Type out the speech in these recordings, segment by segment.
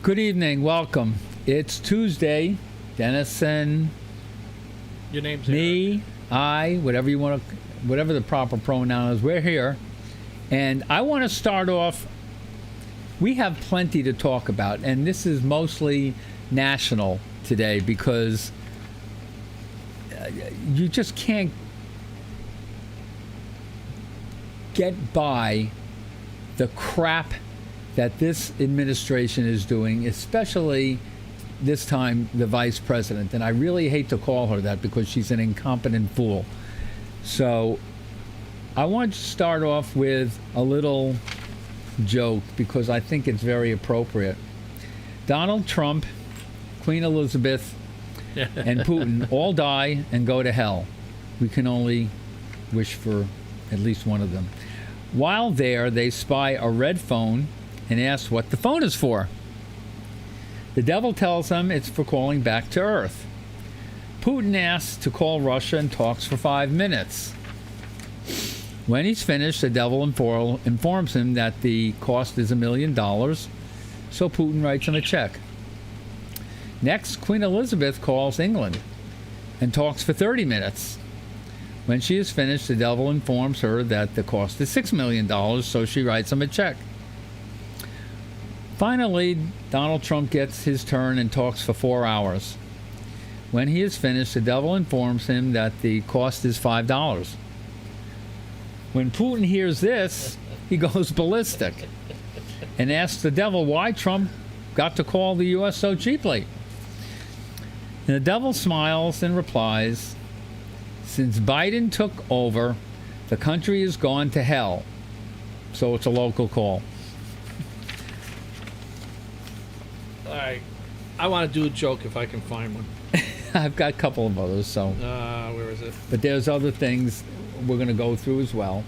Good evening. Welcome. It's Tuesday. Dennison, Your name's me, I, whatever you want to, whatever the proper pronoun is, we're here. And I want to start off. We have plenty to talk about, and this is mostly national today because you just can't get by the crap that this administration is doing, especially this time the vice president. And I really hate to call her that because she's an incompetent fool. So I want to start off with a little joke because I think it's very appropriate. Donald Trump, Queen Elizabeth, and Putin all die and go to hell. We can only wish for at least one of them. While there, they spy a red phone and ask what the phone is for. The devil tells them it's for calling back to Earth. Putin asks to call Russia and talks for 5 minutes. When he's finished, the devil informs him that the cost is $1 million, so Putin writes him a check. Next, Queen Elizabeth calls England and talks for 30 minutes. When she is finished, the devil informs her that the cost is $6 million, so she writes him a check. Finally, Donald Trump gets his turn and talks for 4 hours. When he is finished, the devil informs him that the cost is $5. When Putin hears this, he goes ballistic and asks the devil why Trump got to call the U.S. so cheaply. And the devil smiles and replies, "Since Biden took over, the country has gone to hell, so it's a local call." All right. I want to do a joke if I can find one. I've got a couple of others, so. Where is it? But there's other things we're going to go through as well.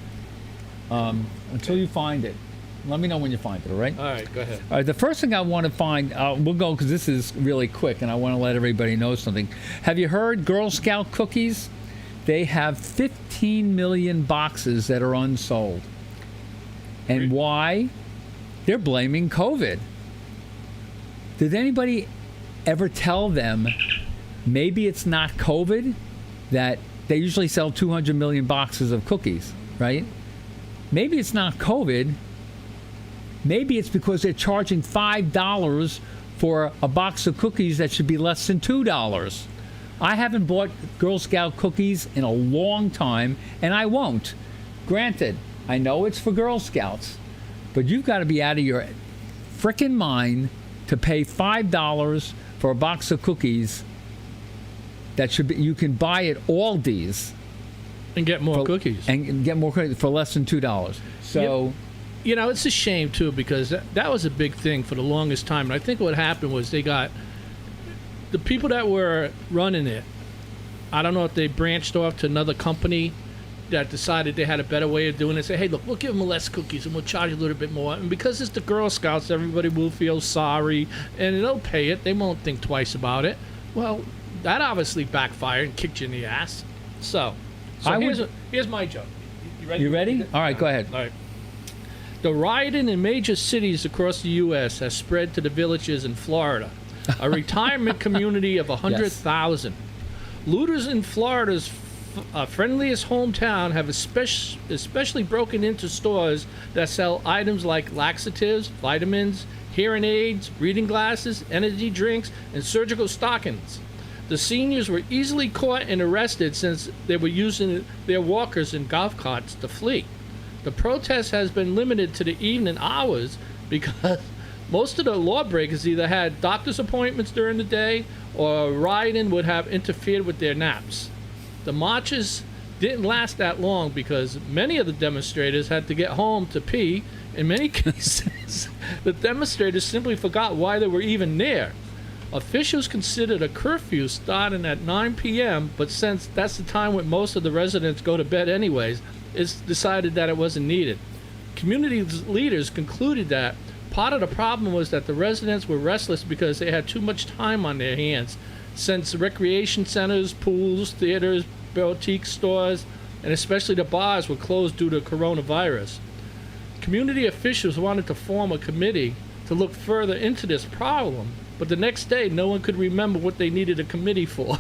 Until you find it. Let me know when you find it, all right? All right, go ahead. All right, the first thing I want to find, we'll go because this is really quick and I want to let everybody know something. Have you heard Girl Scout cookies? They have 15 million boxes that are unsold. And why? They're blaming COVID. Did anybody ever tell them maybe it's not COVID? That they usually sell 200 million boxes of cookies, right? Maybe it's not COVID. Maybe it's because they're charging $5 for a box of cookies that should be less than $2. I haven't bought Girl Scout cookies in a long time, and I won't. Granted, I know it's for Girl Scouts, but you've got to be out of your frickin' mind to pay $5 for a box of cookies that should be, you can buy at Aldi's And get more cookies. and get more cookies for less than $2. So, You know, it's a shame, too, because that was a big thing for the longest time. And I think what happened was they got the people that were running it. I don't know if they branched off to another company that decided they had a better way of doing it. Say, hey, look, we'll give them less cookies and we'll charge you a little bit more. And because it's the Girl Scouts, everybody will feel sorry and they'll pay it. They won't think twice about it. Well, that obviously backfired and kicked you in the ass. So here's my joke. you ready? All right, go ahead. All right. The rioting in major cities across the U.S. has spread to the villages in Florida, a retirement community of 100,000. Looters in Florida's friendliest hometown have especially broken into stores that sell items like laxatives, vitamins, hearing aids, reading glasses, energy drinks, and surgical stockings. The seniors were easily caught and arrested since they were using their walkers and golf carts to flee. The protest has been limited to the evening hours because most of the lawbreakers either had doctor's appointments during the day or rioting would have interfered with their naps. The marches didn't last that long because many of the demonstrators had to get home to pee. In many cases, the demonstrators simply forgot why they were even there. Officials considered a curfew starting at 9 p.m., but since that's the time when most of the residents go to bed anyways, it's decided that it wasn't needed. Community leaders concluded that part of the problem was that the residents were restless because they had too much time on their hands, since recreation centers, pools, theaters, boutique stores, and especially the bars were closed due to coronavirus. Community officials wanted to form a committee to look further into this problem, but the next day no one could remember what they needed a committee for.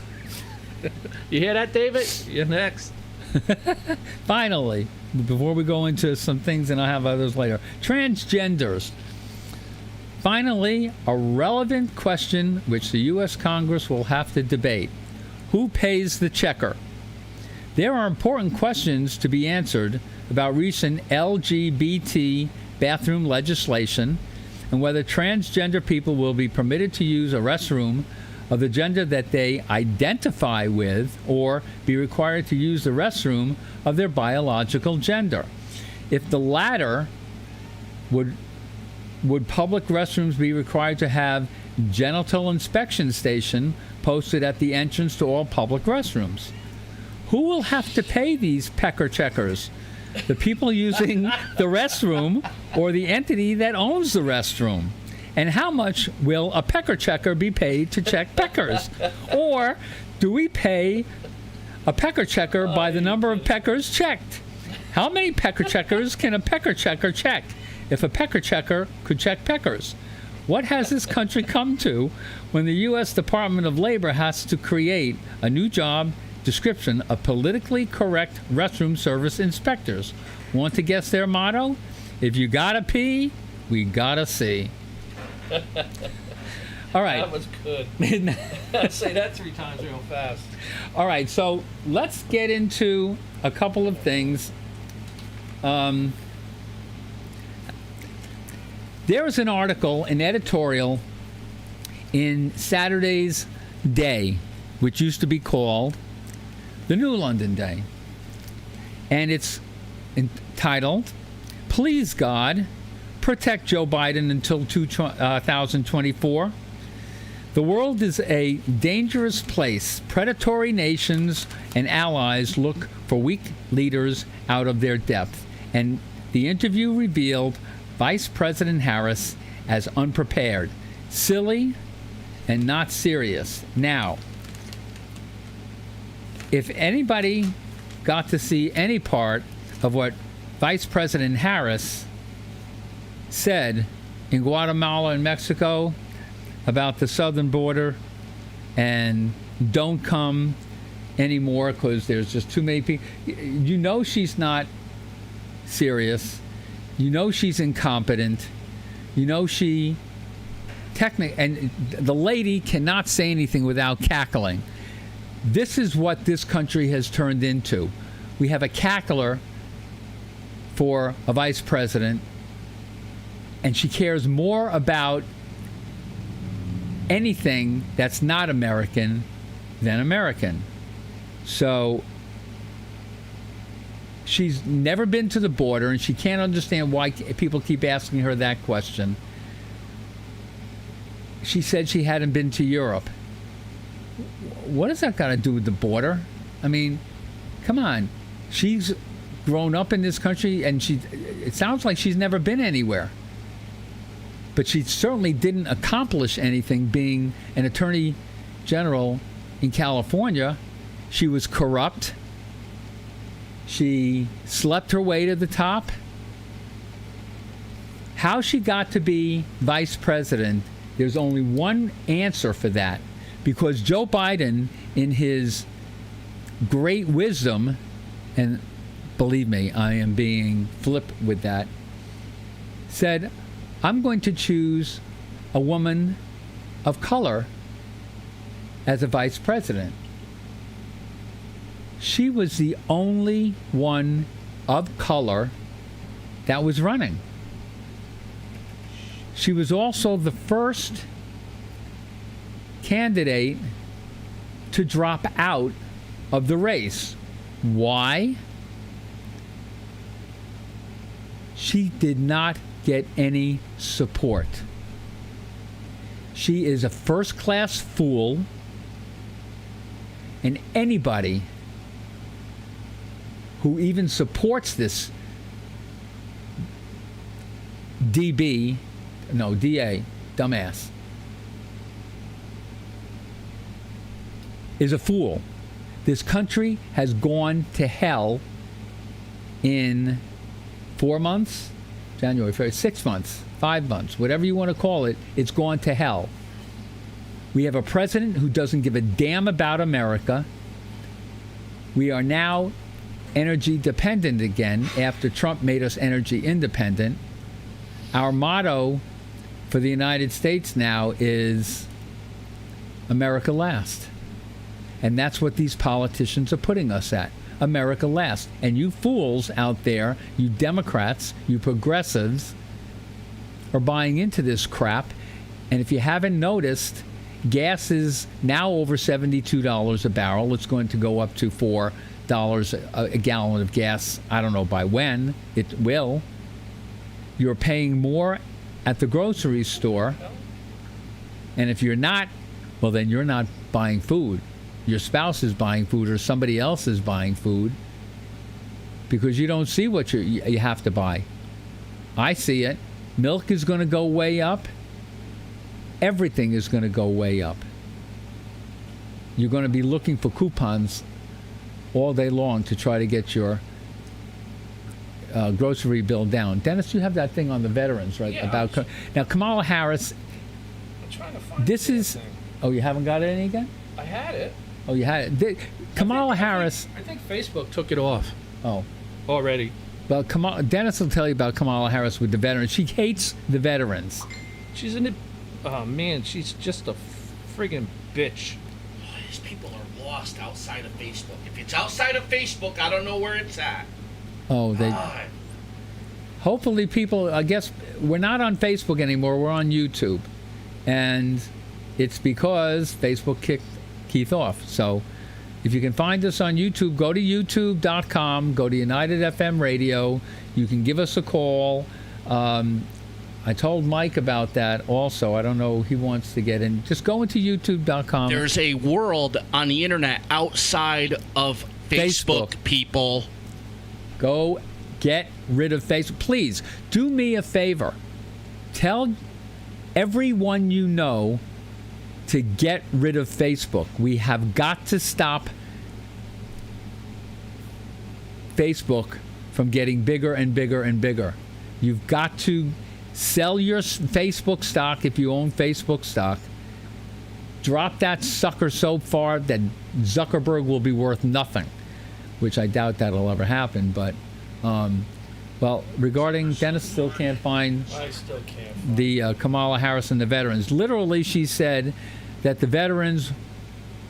You hear that, David? You're next. Finally, before we go into some things, and I'll have others later, transgenders. Finally, a relevant question which the U.S. Congress will have to debate. Who pays the checker? There are important questions to be answered about recent LGBT bathroom legislation and whether transgender people will be permitted to use a restroom of the gender that they identify with or be required to use the restroom of their biological gender. If the latter, would public restrooms be required to have genital inspection station posted at the entrance to all public restrooms? Who will have to pay these pecker checkers? The people using the restroom or the entity that owns the restroom? And how much will a pecker checker be paid to check peckers? Or do we pay a pecker checker by the number of peckers checked? How many pecker checkers can a pecker checker check if a pecker checker could check peckers? What has this country come to when the U.S. Department of Labor has to create a new job description of politically correct restroom service inspectors? Want to guess their motto? If you gotta pee, we gotta see. All right. That was good. Say that 3 times real fast. All right, so let's get into a couple of things. There was an article, an editorial in Saturday's Day, which used to be called the New London Day. And it's entitled, Please God, Protect Joe Biden until 2024. The world is a dangerous place. Predatory nations and allies look for weak leaders out of their depth. And the interview revealed Vice President Harris as unprepared, silly, and not serious. Now, if anybody got to see any part of what Vice President Harris said in Guatemala and Mexico about the southern border and don't come anymore because there's just too many people, you know she's not serious. You know she's incompetent. You know she and the lady cannot say anything without cackling. This is what this country has turned into. We have a cackler for a vice president, and she cares more about anything that's not American than American. So she's never been to the border, and she can't understand why people keep asking her that question. She said she hadn't been to Europe. What has that got to do with the border? I mean, come on. She's grown up in this country, and it sounds like she's never been anywhere. But she certainly didn't accomplish anything being an attorney general in California. She was corrupt. She slept her way to the top. How she got to be vice president, there's only one answer for that. Because Joe Biden, in his great wisdom, and believe me, I am being flip with that, said, I'm going to choose a woman of color as a vice president. She was the only one of color that was running. She was also the first candidate to drop out of the race. Why? She did not get any support. She is a first-class fool, and anybody who even supports this DA, dumbass, is a fool. This country has gone to hell in 4 months, January, February, 6 months, 5 months, whatever you want to call it, it's gone to hell. We have a president who doesn't give a damn about America. We are now energy dependent again after Trump made us energy independent. Our motto for the United States now is America last. And that's what these politicians are putting us at. America last. And you fools out there, you Democrats, you progressives, are buying into this crap. And if you haven't noticed, gas is now over $72 a barrel. It's going to go up to $4 a gallon of gas. I don't know by when it will. You're paying more at the grocery store. And if you're not, well, then you're not buying food. Your spouse is buying food or somebody else is buying food because you don't see what you have to buy. I see it. Milk is going to go way up. Everything is going to go way up. You're going to be looking for coupons all day long to try to get your grocery bill down. Dennis, you have that thing on the veterans, right? Yeah. Now, Kamala Harris. I'm trying to find This is. thing. Oh, you haven't got it any again? I had it. Oh, you had it. Kamala Harris. I think Facebook took it off Oh. already. Well, Dennis will tell you about Kamala Harris with the veterans. She hates the veterans. She's in it. Oh man, she's just a friggin' bitch. These people are lost outside of Facebook. If it's outside of Facebook, I don't know where it's at. Oh, they. God. Hopefully, people. I guess we're not on Facebook anymore. We're on YouTube, and it's because Facebook kicked Keith off. So, if you can find us on YouTube, go to YouTube.com. Go to United FM Radio. You can give us a call. I told Mike about that also. I don't know. He wants to get in. Just go into YouTube.com. There's a world on the internet outside of Facebook. People. Go get rid of Facebook. Please, do me a favor. Tell everyone you know to get rid of Facebook. We have got to stop Facebook from getting bigger and bigger and bigger. You've got to sell your Facebook stock if you own Facebook stock. Drop that sucker so far that Zuckerberg will be worth nothing, which I doubt that'll ever happen. But, well, regarding Dennis still can't find I still can't. the Kamala Harris and the veterans. Literally, she said that the veterans,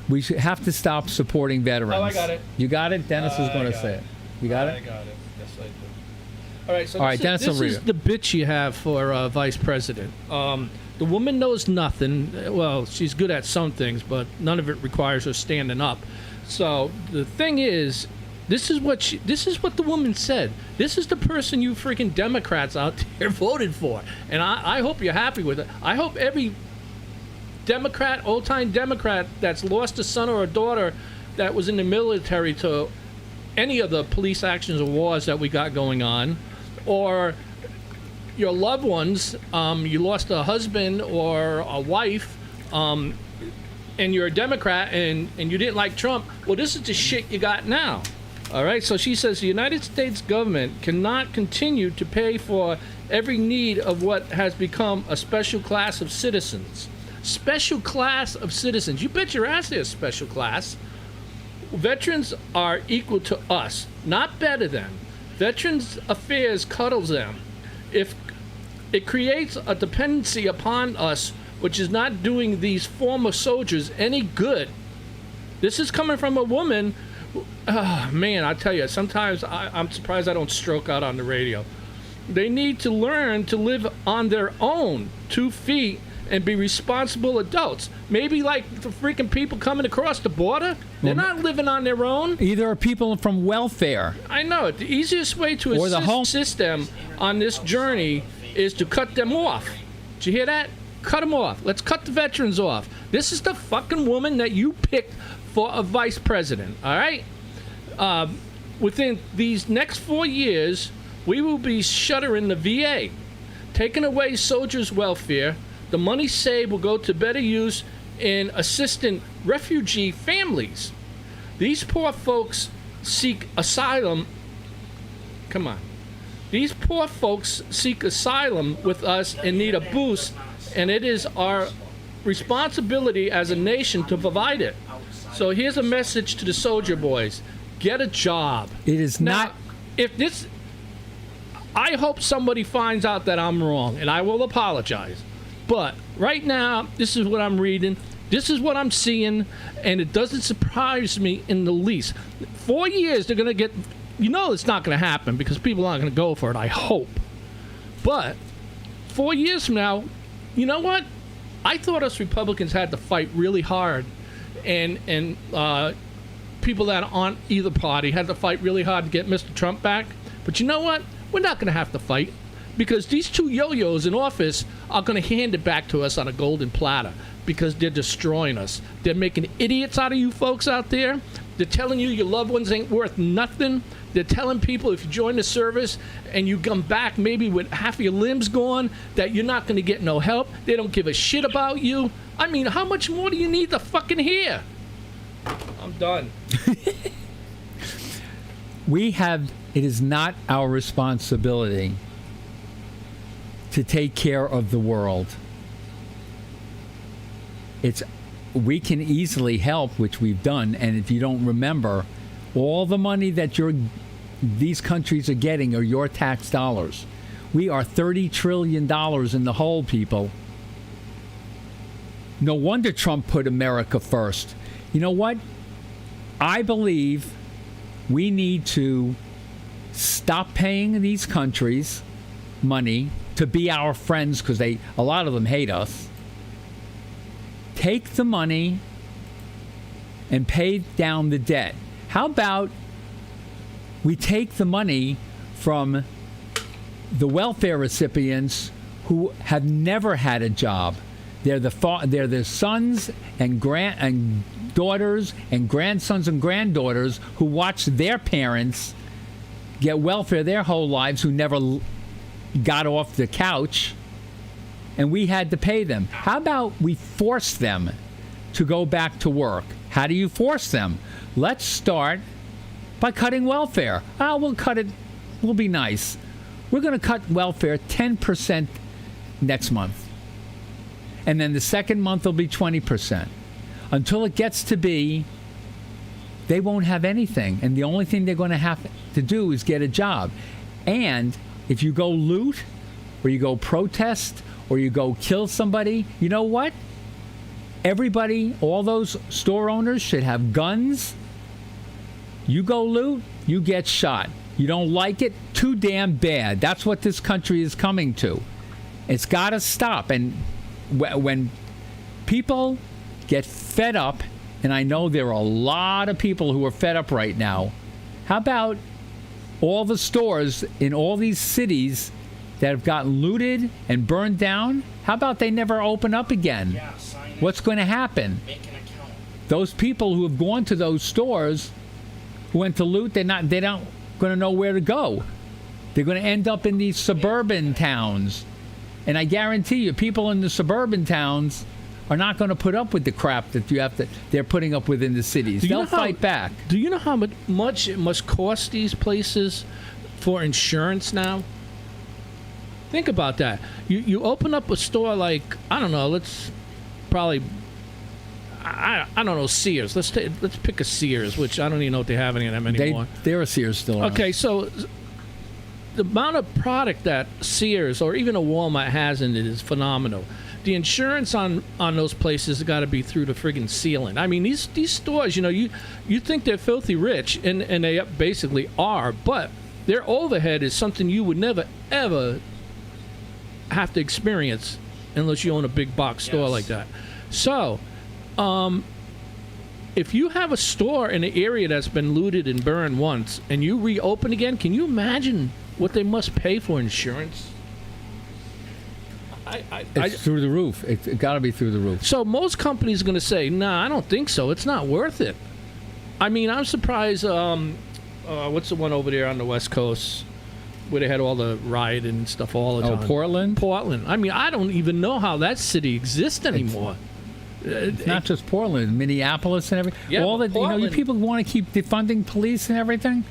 we should have to stop supporting veterans. Oh, I got it. You got it? Dennis is I going to got say it. it. You got I it? got it. Yes, I do. All right, so All right, Dennis will this read is it. the bitch you have for vice president. The woman knows nothing. Well, she's good at some things, but none of it requires her standing up. So the thing is, this is what the woman said. This is the person you freaking Democrats out there voted for, and I hope you're happy with it. I hope every Democrat, old-time Democrat that's lost a son or a daughter that was in the military to any of the police actions or wars that we got going on, or your loved ones, you lost a husband or a wife, and you're a Democrat and you didn't like Trump, well, this is the shit you got now. All right, so she says the United States government cannot continue to pay for every need of what has become a special class of citizens. Special class of citizens. You bet your ass they're a special class. Veterans are equal to us, not better than. Veterans Affairs cuddles them. If it creates a dependency upon us, which is not doing these former soldiers any good. This is coming from a woman. Man, I tell you, sometimes I'm surprised I don't stroke out on the radio. They need to learn to live on their own 2 feet and be responsible adults. Maybe like the freaking people coming across the border, they're not living on their own. Either are people from welfare. I know. The easiest way to Or the home- assist them on this journey is to cut them off. Did you hear that? Cut them off. Let's cut the veterans off. This is the fucking woman that you picked for a vice president, all right? Within these next 4 years, we will be shuttering the VA, taking away soldiers' welfare. The money saved will go to better use in assisting refugee families. These poor folks seek asylum. Come on. These poor folks seek asylum with us and need a boost, and it is our responsibility as a nation to provide it. So here's a message to the soldier boys. Get a job. It is Now, not. if this, I hope somebody finds out that I'm wrong, and I will apologize. But right now, this is what I'm reading. This is what I'm seeing, and it doesn't surprise me in the least. 4 years, they're going to get, it's not going to happen because people aren't going to go for it, I hope. But 4 years from now, you know what? I thought us Republicans had to fight really hard, and people that aren't either party had to fight really hard to get Mr. Trump back. But you know what? We're not going to have to fight because these two yo-yos in office are going to hand it back to us on a golden platter because they're destroying us. They're making idiots out of you folks out there. They're telling you your loved ones ain't worth nothing. They're telling people if you join the service and you come back maybe with half of your limbs gone that you're not going to get no help. They don't give a shit about you. I mean, how much more do you need to fucking hear? I'm done. It is not our responsibility to take care of the world. We can easily help, which we've done, and if you don't remember, all the money that these countries are getting are your tax dollars. We are $30 trillion in the hole, people. No wonder Trump put America first. You know what? I believe we need to stop paying these countries money to be our friends because a lot of them hate us. Take the money and pay down the debt. How about we take the money from the welfare recipients who have never had a job? They're the sons and daughters and grandsons and granddaughters who watch their parents get welfare their whole lives, who never got off the couch, and we had to pay them. How about we force them to go back to work? How do you force them? Let's start by cutting welfare. We'll cut it. We'll be nice. We're going to cut welfare 10% next month. And then the second month will be 20%. Until it gets to be, they won't have anything. And the only thing they're going to have to do is get a job. And if you go loot, or you go protest, or you go kill somebody, you know what? Everybody, all those store owners should have guns. You go loot, you get shot. You don't like it? Too damn bad. That's what this country is coming to. It's got to stop. And when people get fed up, and I know there are a lot of people who are fed up right now, how about all the stores in all these cities that have gotten looted and burned down? How about they never open up again? Yeah, sign it. What's going to happen? Make an account. Those people who have gone to those stores, who went to loot, they're not going to know where to go. They're going to end up in these suburban towns. And I guarantee you, people in the suburban towns are not going to put up with the crap that they're putting up with in the cities. They'll fight back. Do you know how much it must cost these places for insurance now? Think about that. You open up a store like, I don't know, let's probably, I don't know, Sears. Let's pick a Sears, which I don't even know if they have any of them anymore. There are Sears still around. Okay, so the amount of product that Sears or even a Walmart has in it is phenomenal. The insurance on those places has got to be through the friggin' ceiling. I mean, these stores, you think they're filthy rich, and they basically are, but their overhead is something you would never, ever have to experience unless you own a big box store like that. So, if you have a store in an area that's been looted and burned once, and you reopen again, can you imagine what they must pay for insurance? It's through the roof. It's got to be through the roof. So most companies are going to say, nah, I don't think so. It's not worth it. I mean, I'm surprised, what's the one over there on the West Coast where they had all the riot and stuff all the time? Oh, Portland? Portland. I mean, I don't even know how that city exists anymore. It's not just Portland, Minneapolis and everything. Yeah, all that, Portland, you people want to keep defunding police and everything.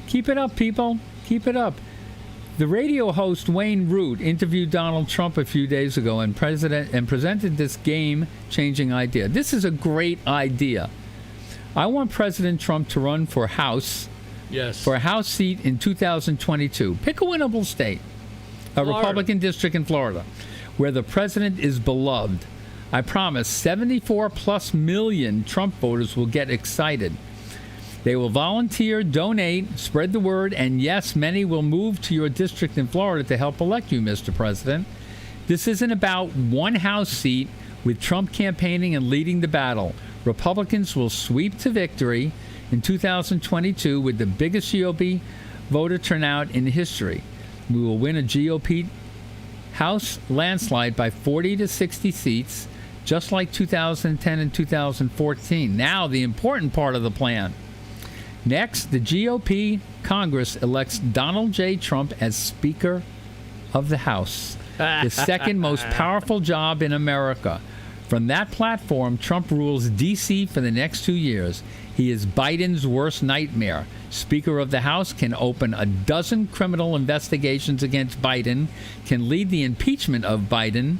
Keep it up, people. Keep it up. The radio host Wayne Root interviewed Donald Trump a few days ago and presented this game-changing idea. This is a great idea. I want President Trump to run for House Yes. for a House seat in 2022. Pick a winnable state, a Florida. Republican district in Florida, where the president is beloved. I promise 74 plus million Trump voters will get excited. They will volunteer, donate, spread the word, and yes, many will move to your district in Florida to help elect you, Mr. President. This isn't about one House seat with Trump campaigning and leading the battle. Republicans will sweep to victory in 2022 with the biggest GOP voter turnout in history. We will win a GOP House landslide by 40 to 60 seats, just like 2010 and 2014. Now, the important part of the plan. Next, the GOP Congress elects Donald J. Trump as Speaker of the House, the second most powerful job in America. From that platform, Trump rules D.C. for the next 2 years. He is Biden's worst nightmare. Speaker of the House can open a dozen criminal investigations against Biden, can lead the impeachment of Biden.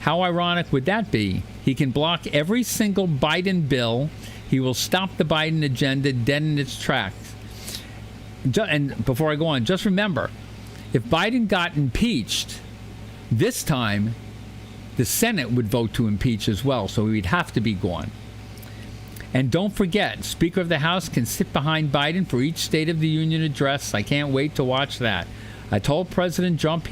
How ironic would that be? He can block every single Biden bill. He will stop the Biden agenda dead in its tracks. And before I go on, just remember, if Biden got impeached, this time the Senate would vote to impeach as well, so he'd have to be gone. And don't forget, Speaker of the House can sit behind Biden for each State of the Union address. I can't wait to watch that. I told President Trump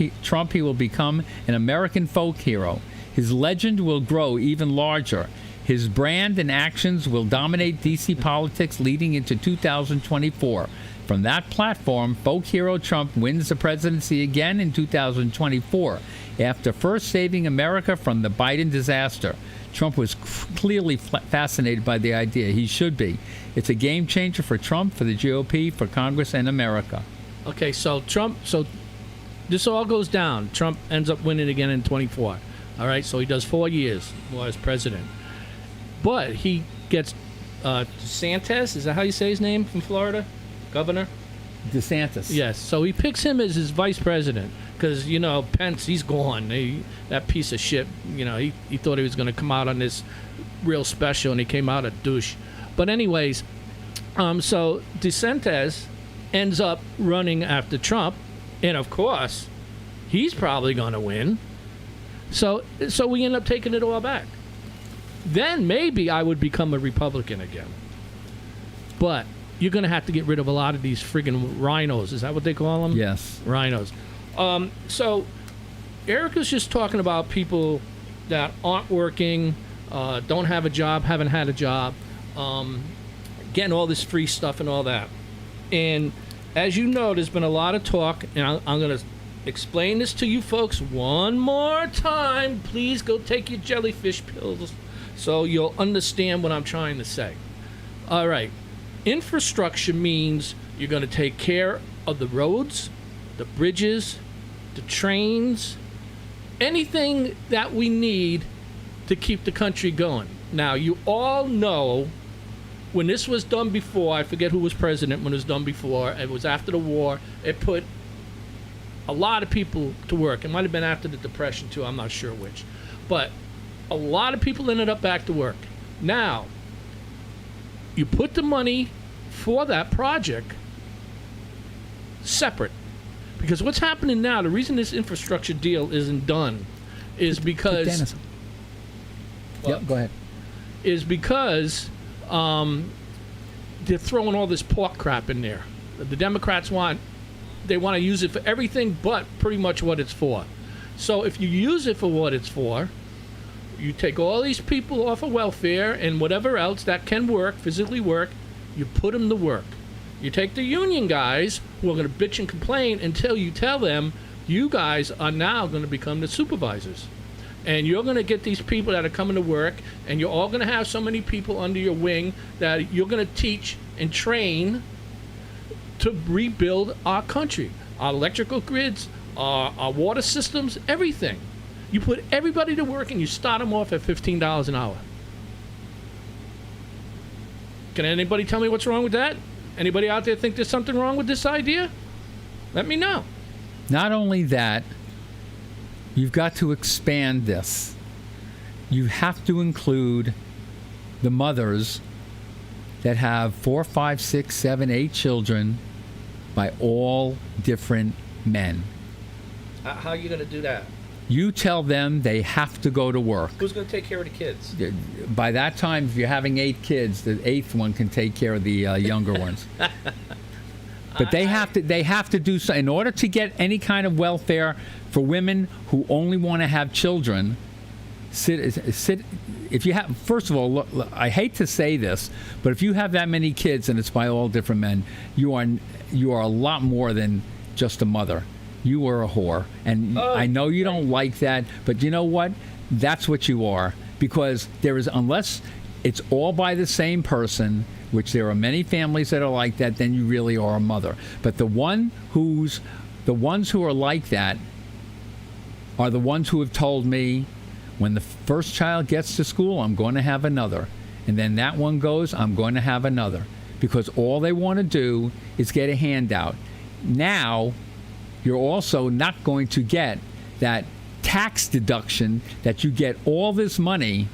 he will become an American folk hero. His legend will grow even larger. His brand and actions will dominate D.C. politics leading into 2024. From that platform, folk hero Trump wins the presidency again in 2024, after first saving America from the Biden disaster. Trump was clearly fascinated by the idea. He should be. It's a game changer for Trump, for the GOP, for Congress, and America. Okay, so this all goes down. Trump ends up winning again in 24. All right, so he does 4 years more as president. But he gets DeSantis, is that how you say his name, from Florida? Governor? DeSantis. Yes, so he picks him as his vice president because, Pence, he's gone. That piece of shit, he thought he was going to come out on this real special, and he came out a douche. But anyways, so DeSantis ends up running after Trump, and of course, he's probably going to win. So we end up taking it all back. Then maybe I would become a Republican again. But you're going to have to get rid of a lot of these friggin' rhinos. Is that what they call them? Yes. Rhinos. So Erica's just talking about people that aren't working, don't have a job, haven't had a job, getting all this free stuff and all that. And as you know, there's been a lot of talk, and I'm going to explain this to you folks one more time. Please go take your jellyfish pills so you'll understand what I'm trying to say. All right. Infrastructure means you're going to take care of the roads, the bridges, the trains, anything that we need to keep the country going. Now, you all know when this was done before, I forget who was president when it was done before, it was after the war, it put a lot of people to work. It might have been after the Depression, too, I'm not sure which. But a lot of people ended up back to work. Now, you put the money for that project separate. Because what's happening now, the reason this infrastructure deal isn't done is because... Dennis. Yep, go ahead. Is because they're throwing all this pork crap in there. The Democrats want to use it for everything but pretty much what it's for. So if you use it for what it's for, you take all these people off of welfare and whatever else that can work, physically work, you put them to work. You take the union guys who are going to bitch and complain until you tell them, you guys are now going to become the supervisors. And you're going to get these people that are coming to work, and you're all going to have so many people under your wing that you're going to teach and train to rebuild our country, our electrical grids, our water systems, everything. You put everybody to work and you start them off at $15 an hour. Can anybody tell me what's wrong with that? Anybody out there think there's something wrong with this idea? Let me know. Not only that, you've got to expand this. You have to include the mothers that have 4, 5, 6, 7, 8 children by all different men. How are you going to do that? You tell them they have to go to work. Who's going to take care of the kids? By that time, if you're having 8 kids, the 8th one can take care of the younger ones. But they have to do so in order to get any kind of welfare for women who only want to have children. If you have, first of all, look, I hate to say this, but if you have that many kids and it's by all different men, you are a lot more than just a mother. You are a whore, and I know you don't like that, but you know what? That's what you are, because there is, unless it's all by the same person, which there are many families that are like that, then you really are a mother. But the ones who are like that are the ones who have told me, when the first child gets to school, I'm going to have another. And then that one goes, I'm going to have another. Because all they want to do is get a handout. Now, you're also not going to get that tax deduction that you get all this money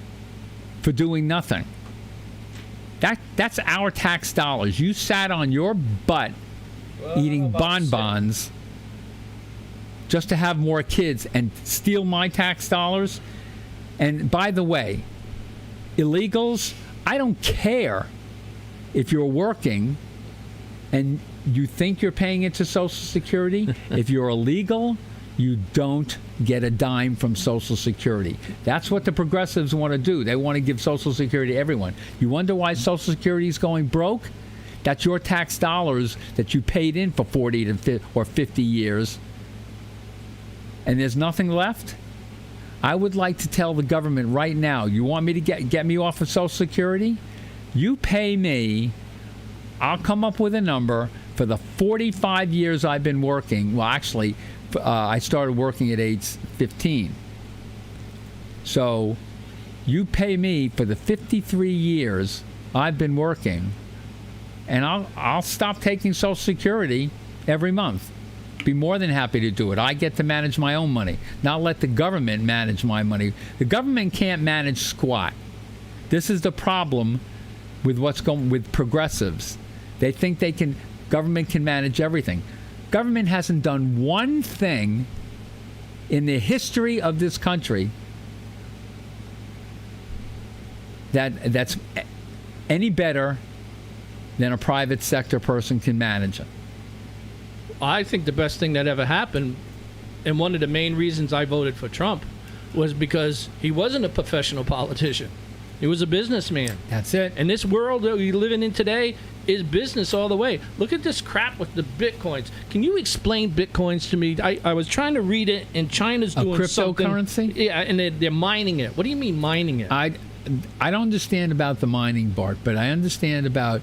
for doing nothing. That's our tax dollars. You sat on your butt eating bonbons just to have more kids and steal my tax dollars. And by the way, illegals, I don't care if you're working and you think you're paying into Social Security. If you're illegal, you don't get a dime from Social Security. That's what the progressives want to do. They want to give Social Security to everyone. You wonder why Social Security is going broke? That's your tax dollars that you paid in for 40 or 50 years. And there's nothing left? I would like to tell the government right now, you want me to get me off of Social Security? You pay me, I'll come up with a number for the 45 years I've been working. Well, actually, I started working at age 15. So you pay me for the 53 years I've been working, and I'll stop taking Social Security every month. Be more than happy to do it. I get to manage my own money, not let the government manage my money. The government can't manage squat. This is the problem with what's going with progressives. They think government can manage everything. Government hasn't done one thing in the history of this country that's any better than a private sector person can manage it. I think the best thing that ever happened, and one of the main reasons I voted for Trump, was because he wasn't a professional politician. He was a businessman. That's it. And this world that we're living in today is business all the way. Look at this crap with the Bitcoins. Can you explain Bitcoins to me? I was trying to read it, and China's doing cryptocurrency? something. Yeah, and they're mining it. What do you mean mining it? I don't understand about the mining, Bart, but I understand about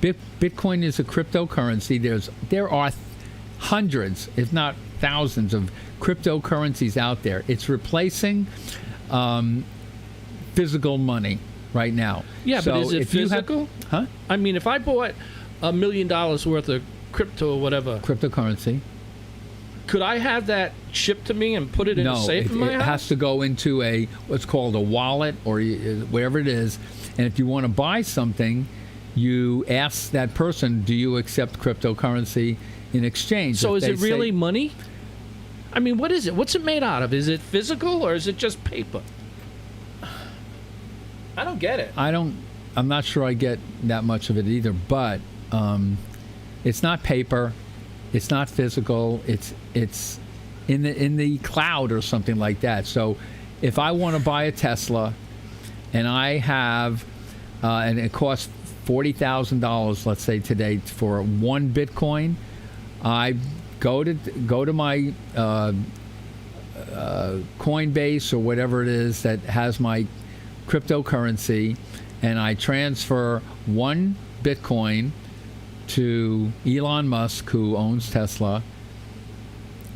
Bitcoin is a cryptocurrency. There are hundreds, if not thousands, of cryptocurrencies out there. It's replacing physical money right now. Yeah, so but is it physical? Huh? I mean, if I bought $1 million worth of crypto or whatever, Cryptocurrency. could I have that shipped to me and put it in a safe in my it house? has to go into what's called a wallet or whatever it is. And if you want to buy something, you ask that person, do you accept cryptocurrency in exchange? So If is they it really say, money? I mean, what is it? What's it made out of? Is it physical or is it just paper? I don't get it. I'm not sure I get that much of it either, but it's not paper, it's not physical, it's in the cloud or something like that. So if I want to buy a Tesla and I have and it costs $40,000, let's say today, for one Bitcoin, I go to my Coinbase or whatever it is that has my cryptocurrency, and I transfer one Bitcoin to Elon Musk, who owns Tesla,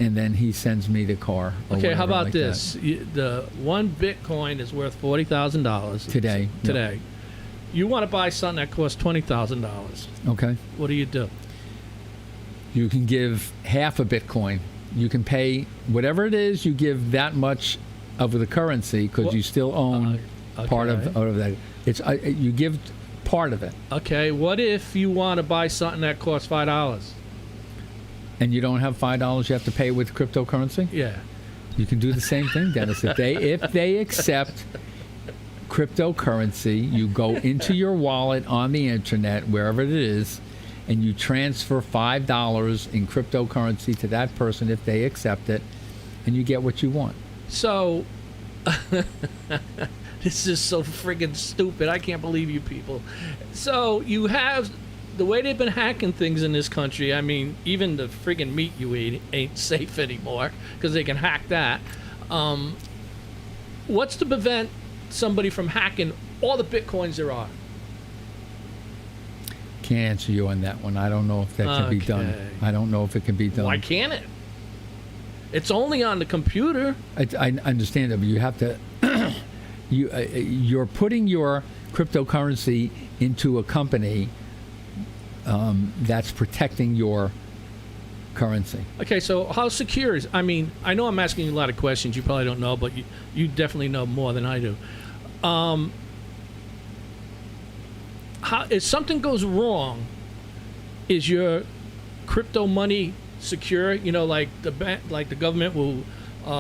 and then he sends me the car. Okay, how about like this? The one Bitcoin is worth $40,000 today. Today. Yep. You want to buy something that costs $20,000. Okay. What do? You can give half a Bitcoin. You can pay whatever it is. You give that much of the currency because you still own part okay. of that. It's you give part of it, Okay, what if you want to buy something that costs $5? and you don't have $5. You have to pay with cryptocurrency. Yeah. You can do the same thing, Dennis. If they accept cryptocurrency, you go into your wallet on the internet, wherever it is, and you transfer $5 in cryptocurrency to that person if they accept it, and you get what you want. So, this is so friggin' stupid. I can't believe you people. So, you have the way they've been hacking things in this country. I mean, even the friggin' meat you eat ain't safe anymore because they can hack that. What's to prevent somebody from hacking all the Bitcoins there are? Can't answer you on that one. I don't know if that can be done. Okay. I don't know if it can be done. Why can't it? It's only on the computer. I understand that, but you have to. You're putting your cryptocurrency into a company that's protecting your currency. Okay, so how secure is? I mean, I know I'm asking you a lot of questions you probably don't know, but you definitely know more than I do. How, if something goes wrong, is your crypto money secure? You know, like the like the government will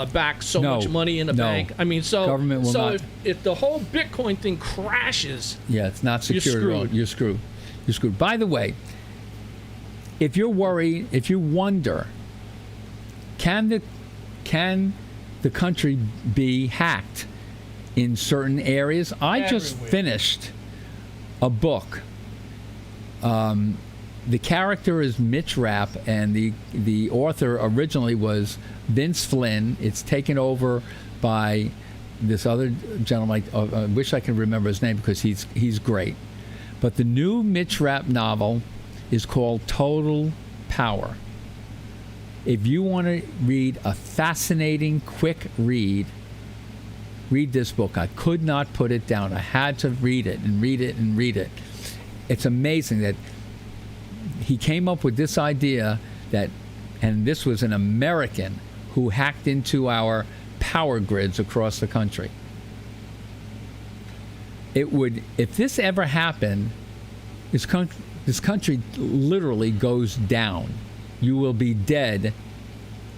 back so No. much money in the No. bank. I mean, so Government will so not. if the whole Bitcoin thing crashes, Yeah, it's not You're secure at all. screwed. You're screwed. You're screwed. By the way, if you're worried, if you wonder, can the country be hacked in certain areas? I just Everywhere. finished a book. The character is Mitch Rapp, and the author originally was Vince Flynn. It's taken over by this other gentleman. I wish I could remember his name because he's great. But the new Mitch Rapp novel is called Total Power. If you want to read a fascinating, quick read this book. I could not put it down. I had to read it and read it and read it. It's amazing that he came up with this idea that, and this was an American who hacked into our power grids across the country. It would, if this ever happened, this country literally goes down. You will be dead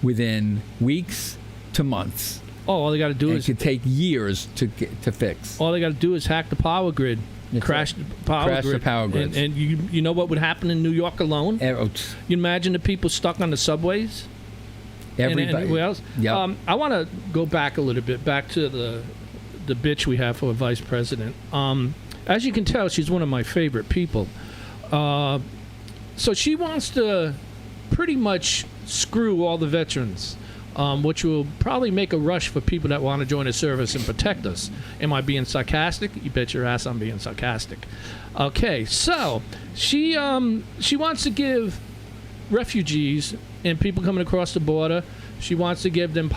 within weeks to months. oh, all they got to do And it is could take years to fix. all they got to do is hack the power grid, That's crash right. the power Crash the grid, power grids. and you know what would happen in New York alone? You imagine the people stuck on the subways and Everybody. anywhere else. Yep. I want to go back a little bit, back to the bitch we have for vice president. As you can tell, she's one of my favorite people. So she wants to pretty much screw all the veterans, which will probably make a rush for people that want to join the service and protect us. Am I being sarcastic? You bet your ass I'm being sarcastic. Okay, so she wants to give refugees and people coming across the border, she wants to give them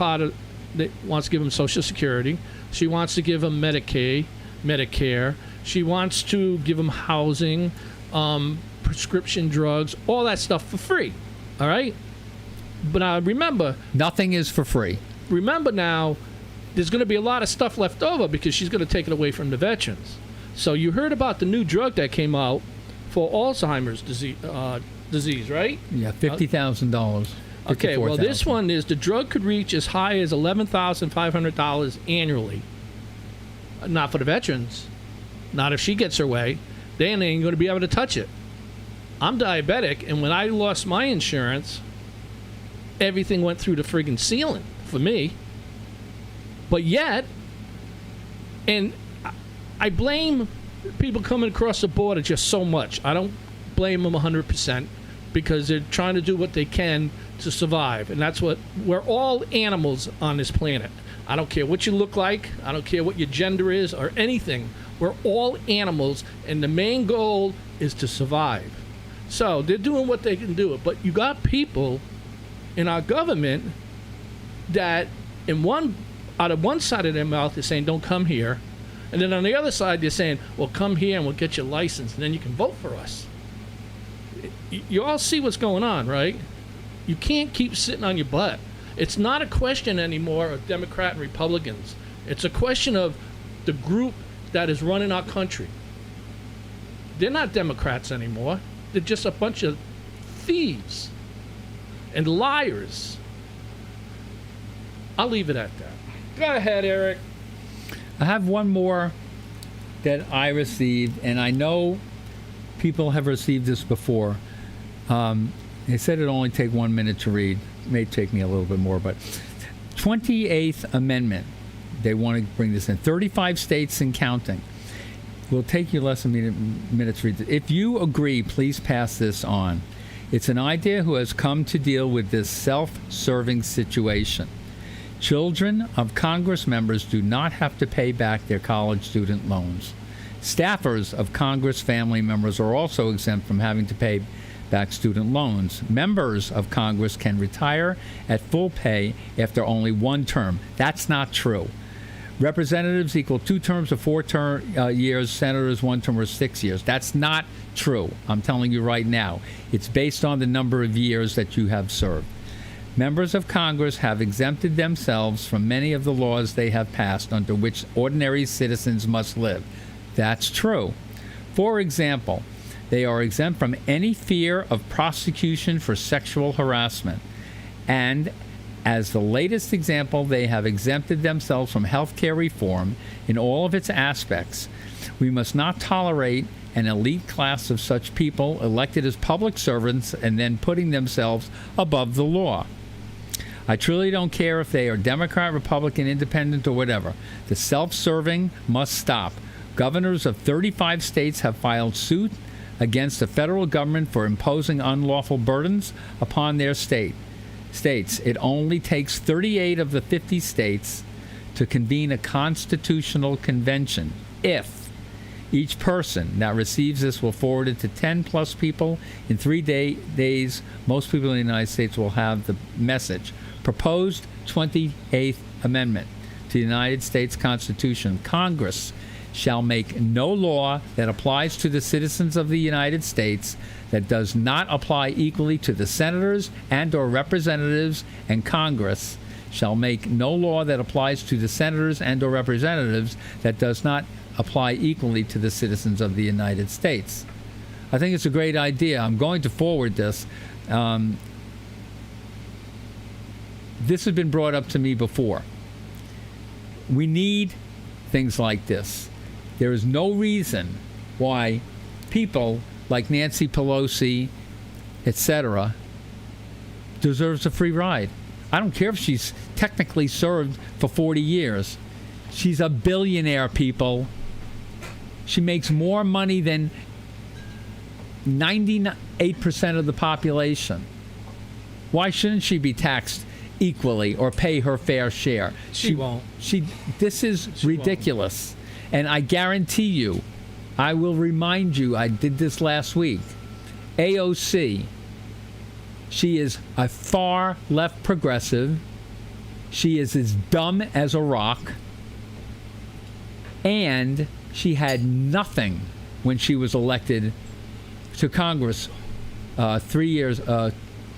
wants to give them Social Security. She wants to give them Medicaid, Medicare. She wants to give them housing, prescription drugs, all that stuff for free. All right? But now remember Nothing is for free. now, there's going to be a lot of stuff left over because she's going to take it away from the veterans. So you heard about the new drug that came out for Alzheimer's disease, right? Yeah, $50,000. Okay, well, this $54,000. one is the drug could reach as high as $11,500 annually. Not for the veterans. Not if she gets her way. They ain't going to be able to touch it. I'm diabetic, and when I lost my insurance, everything went through the friggin' ceiling for me. But yet, and I blame people coming across the border just so much. I don't blame them 100% because they're trying to do what they can to survive. And that's what, we're all animals on this planet. I don't care what you look like. I don't care what your gender is or anything. We're all animals, and the main goal is to survive. So they're doing what they can do. But you got people in our government that out of one side of their mouth they're saying don't come here, and then on the other side they're saying, well, come here and we'll get your license and then you can vote for us. You all see what's going on, right? You can't keep sitting on your butt. It's not a question anymore of Democrat and Republicans. It's a question of the group that is running our country. They're not Democrats anymore. They're just a bunch of thieves and liars. I'll leave it at that. Go ahead, Eric. I have one more that I received, and I know people have received this before. They said it'd only take 1 minute to read. It may take me a little bit more, but 28th Amendment. They want to bring this in. 35 states and counting. Will take you less than a minute to read it. If you agree, please pass this on. It's an idea who has come to deal with this self-serving situation. Children of Congress members do not have to pay back their college student loans. Staffers of Congress family members are also exempt from having to pay back student loans. Members of Congress can retire at full pay after only one term. That's not true. Representatives equal 2 terms of 4 years. Senators 1 term or 6 years. That's not true. I'm telling you right now. It's based on the number of years that you have served. Members of Congress have exempted themselves from many of the laws they have passed under which ordinary citizens must live. That's true. For example, they are exempt from any fear of prosecution for sexual harassment. And as the latest example, they have exempted themselves from health care reform in all of its aspects. We must not tolerate an elite class of such people elected as public servants and then putting themselves above the law. I truly don't care if they are Democrat, Republican, Independent, or whatever. The self-serving must stop. Governors of 35 states have filed suit against the federal government for imposing unlawful burdens upon their states. It only takes 38 of the 50 states to convene a constitutional convention. If each person that receives this will forward it to 10 plus people in 3 days, most people in the United States will have the message. Proposed 28th Amendment to the United States Constitution. Congress shall make no law that applies to the citizens of the United States that does not apply equally to the senators and or representatives, and Congress shall make no law that applies to the senators and or representatives that does not apply equally to the citizens of the United States. I think it's a great idea. I'm going to forward this. This has been brought up to me before. We need things like this. There is no reason why people like Nancy Pelosi, etc., deserves a free ride. I don't care if she's technically served for 40 years. She's a billionaire, people. She makes more money than 98% of the population. Why shouldn't she be taxed equally or pay her fair share? She won't. This is ridiculous. And I guarantee you, I will remind you, I did this last week. AOC, she is a far left progressive. She is as dumb as a rock. And she had nothing when she was elected to Congress 3 years, a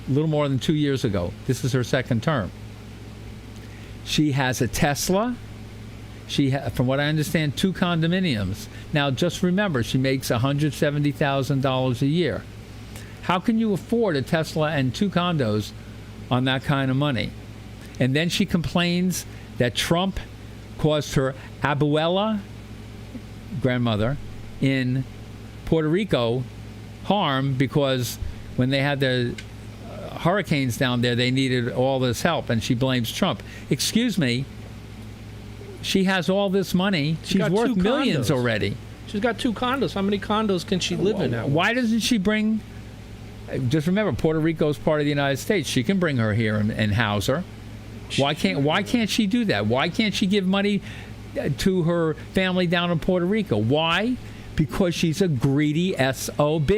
little more than 2 years ago. This is her second term. She has a Tesla. She, from what I understand, 2 condominiums. Now, just remember, she makes $170,000 a year. How can you afford a Tesla and 2 condos on that kind of money? And then she complains that Trump caused her abuela, grandmother, in Puerto Rico harm because when they had the hurricanes down there, they needed all this help, and she blames Trump. Excuse me. She has all this money. She's worth millions already. She's got 2 condos. How many condos can she live in now? Why doesn't she bring... Just remember, Puerto Rico is part of the United States. She can bring her here and house her. Why can't she do that? Why can't she give money to her family down in Puerto Rico? Why? Because she's a greedy SOB.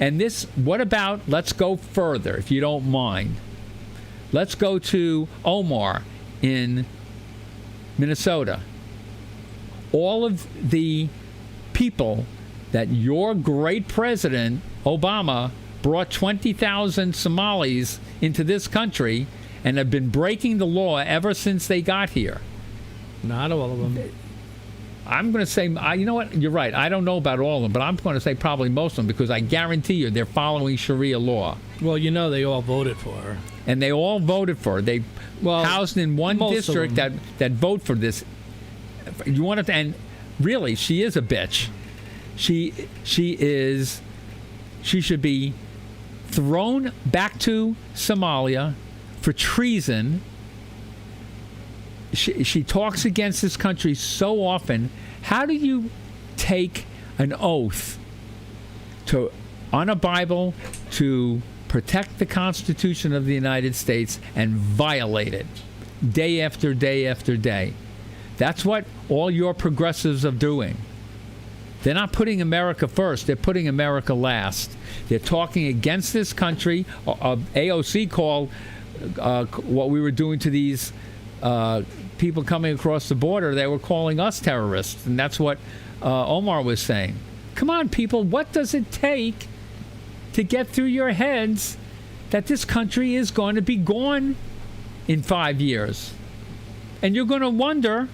And this, what about, let's go further, if you don't mind. Let's go to Omar in Minnesota. All of the people that your great president, Obama, brought 20,000 Somalis into this country and have been breaking the law ever since they got here. Not all of them. I'm going to say, you know what? You're right. I don't know about all of them, but I'm going to say probably most of them because I guarantee you they're following Sharia law. Well, you know they all voted for her. And they all voted for her. They housed in one most of district them. that vote for this. You want to, and really, she is a bitch. She should be thrown back to Somalia for treason. She talks against this country so often. How do you take an oath on a Bible to protect the Constitution of the United States and violate it day after day after day? That's what all your progressives are doing. They're not putting America first. They're putting America last. They're talking against this country. AOC called what we were doing to these people coming across the border. They were calling us terrorists, and that's what Omar was saying. Come on, people. What does it take to get through your heads that this country is going to be gone in 5 years? And you're going to wonder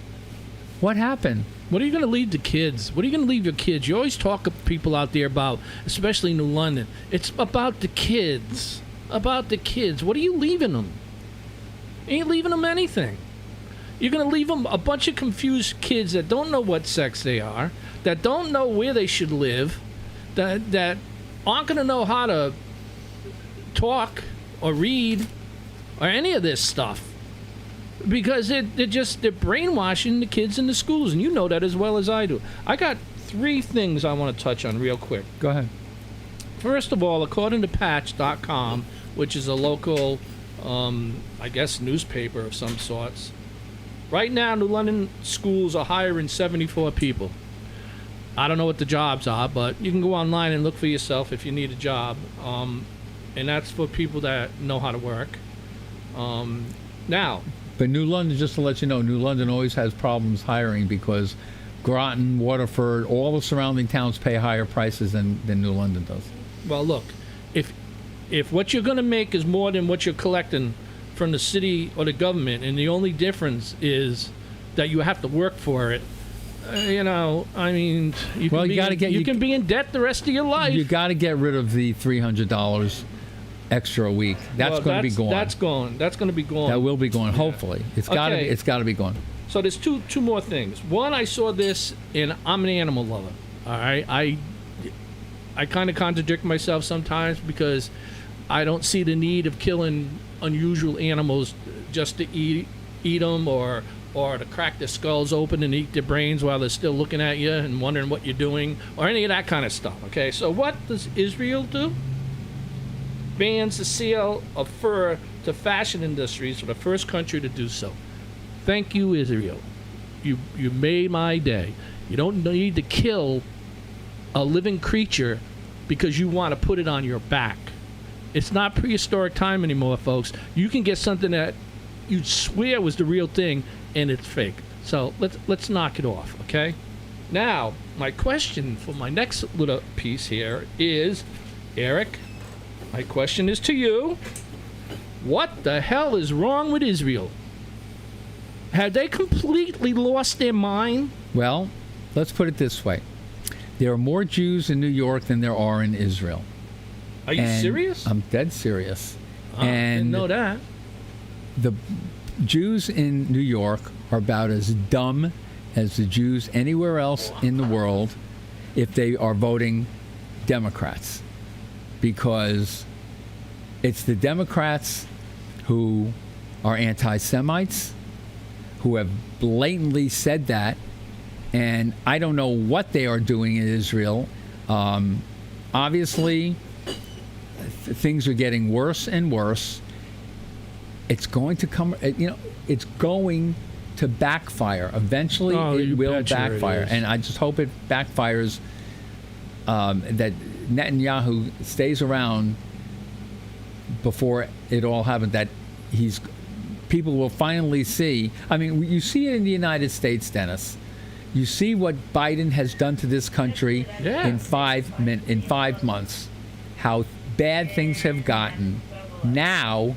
what happened. What are you going to leave the kids? What are you going to leave your kids? You always talk to people out there about, especially New London, it's about the kids. About the kids. What are you leaving them? You ain't leaving them anything. You're going to leave them a bunch of confused kids that don't know what sex they are, that don't know where they should live, that aren't going to know how to talk or read or any of this stuff. Because they're brainwashing the kids in the schools, and you know that as well as I do. I got 3 things I want to touch on real quick. Go ahead. First of all, according to Patch.com, which is a local, I guess, newspaper of some sorts, right now New London schools are hiring 74 people. I don't know what the jobs are, but you can go online and look for yourself if you need a job. And that's for people that know how to work. Now... But New London, just to let you know, New London always has problems hiring because Groton, Waterford, all the surrounding towns pay higher prices than New London does. Well, look, if what you're going to make is more than what you're collecting from the city or the government, and the only difference is that you have to work for it, I mean, you can be in debt the rest of your life. You got to get rid of the $300 extra a week. That's going to be gone. That's gone. That's going to be gone. That will be gone. Hopefully, it's got to. It's got to be gone. So there's two more things. One, I saw this, and I'm an animal lover. All right, I kind of contradict myself sometimes because I don't see the need of killing unusual animals just to eat them or to crack their skulls open and eat their brains while they're still looking at you and wondering what you're doing or any of that kind of stuff. Okay, so what does Israel do? Bans the sale of fur to fashion industries for the first country to do so. Thank you, Israel. You made my day. You don't need to kill a living creature because you want to put it on your back. It's not prehistoric time anymore, folks. You can get something that you swear was the real thing, and it's fake. So let's knock it off, okay? Now, my question for my next little piece here is, Eric, my question is to you. What the hell is wrong with Israel? Have they completely lost their mind? Well, let's put it this way. There are more Jews in New York than there are in Israel. Are you serious? I'm dead serious. I didn't know that. The Jews in New York are about as dumb as the Jews anywhere else in the world if they are voting Democrats. Because it's the Democrats who are anti-Semites, who have blatantly said that, and I don't know what they are doing in Israel. Obviously, things are getting worse and worse. It's going to come, it's going to backfire. Eventually, it will backfire. And I just hope it backfires, that Netanyahu stays around before it all happens, that people will finally see. I mean, you see it in the United States, Dennis. You see what Biden has done to this country in 5 months, how bad things have gotten. Now,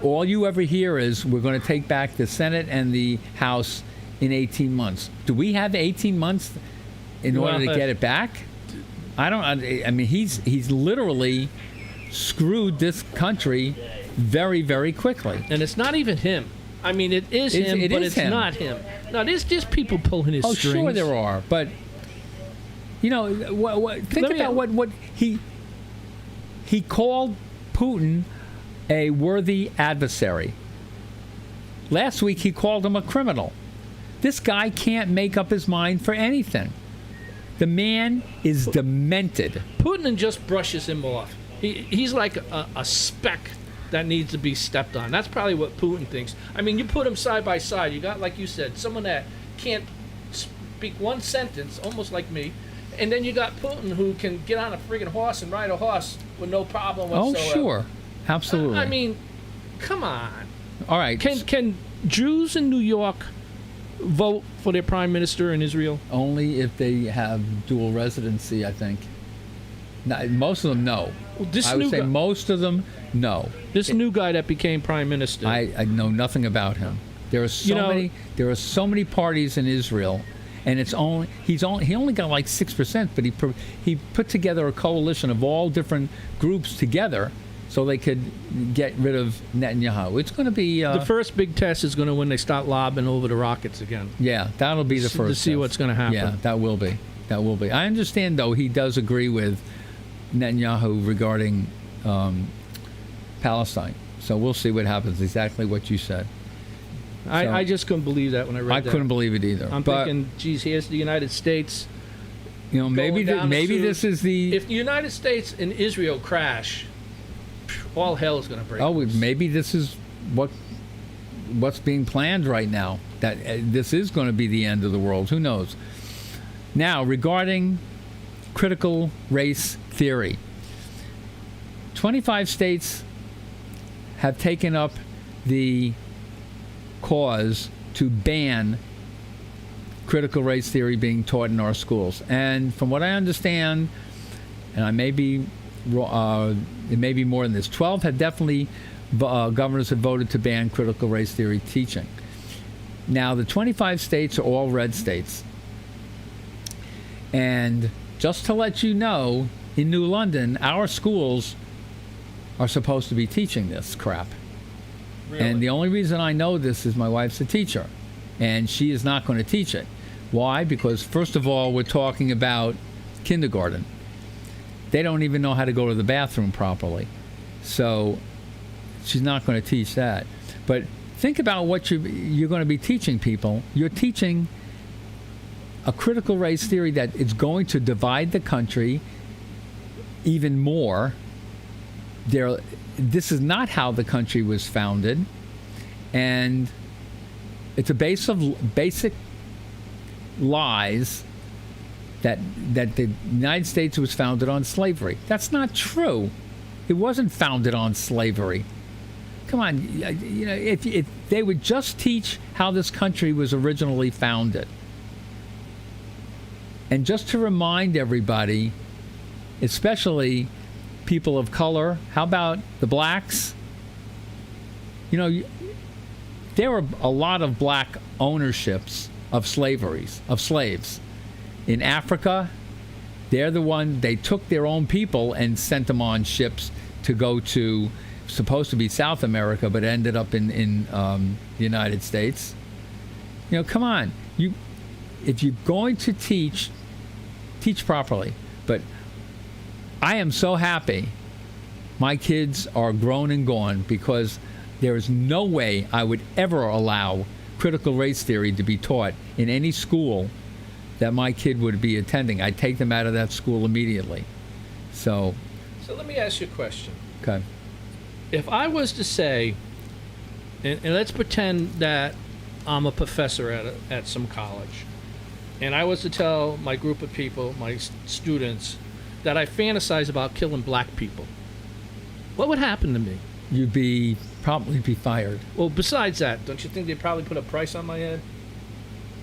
all you ever hear is we're going to take back the Senate and the House in 18 months. Do we have 18 months in order to get it back? I mean, he's literally screwed this country very, very quickly. And it's not even him. I mean, it is him, but it's not him. No, there's just people pulling his strings. Oh, sure there are, but think about what he called Putin a worthy adversary. Last week he called him a criminal. This guy can't make up his mind for anything. The man is demented. Putin just brushes him off. He's like a speck that needs to be stepped on. That's probably what Putin thinks. I mean, you put them side by side. You got, like you said, someone that can't speak one sentence, almost like me, and then you got Putin who can get on a friggin' horse and ride a horse with no problem whatsoever. Oh, sure. Absolutely. I mean, come on. All right. Can Jews in New York vote for their prime minister in Israel? Only if they have dual residency, I think. Most of them, no. Well, I would say most of them, no. This new guy that became prime minister. I know nothing about him. There are so many parties in Israel, and he only got like 6%, but he put together a coalition of all different groups together so they could get rid of Netanyahu. It's going to be the first big test is going to when they start lobbing over the rockets again. Yeah, that'll be the first to see test. What's going to happen. Yeah, that will be. I understand though he does agree with Netanyahu regarding Palestine. So we'll see what happens. Exactly what you said. I just couldn't believe that when I read that. I couldn't believe it either. I'm thinking, geez, here's the United States. Maybe this is the. If the United States and Israel crash, all hell is going to break loose. Maybe this is what's being planned right now. That this is going to be the end of the world. Who knows? Now, regarding critical race theory, 25 states have taken up the cause to ban critical race theory being taught in our schools. And from what I understand, and I may be it may be more than this, 12 have definitely governors have voted to ban critical race theory teaching. Now, the 25 states are all red states. And just to let you know, in New London, our schools are supposed to be teaching this crap. Really? And the only reason I know this is my wife's a teacher, and she is not going to teach it. Why? Because, first of all, we're talking about kindergarten. They don't even know how to go to the bathroom properly. So she's not going to teach that. But think about what you're going to be teaching people. You're teaching a critical race theory that is going to divide the country even more. This is not how the country was founded, and it's a base of basic lies that the United States was founded on slavery. That's not true. It wasn't founded on slavery. Come on, if they would just teach how this country was originally founded. And just to remind everybody, especially people of color, how about the blacks? There were a lot of black ownerships of slaves. In Africa, they took their own people and sent them on ships to go to, supposed to be South America, but ended up in the United States. Come on. If you're going to teach properly. But I am so happy my kids are grown and gone, because there is no way I would ever allow critical race theory to be taught in any school that my kid would be attending. I'd take them out of that school immediately. So let me ask you a question. Okay. If I was to say, and let's pretend that I'm a professor at some college, and I was to tell my group of people, my students, that I fantasize about killing black people, what would happen to me? You'd probably be fired. Well, besides that, don't you think they'd probably put a price on my head?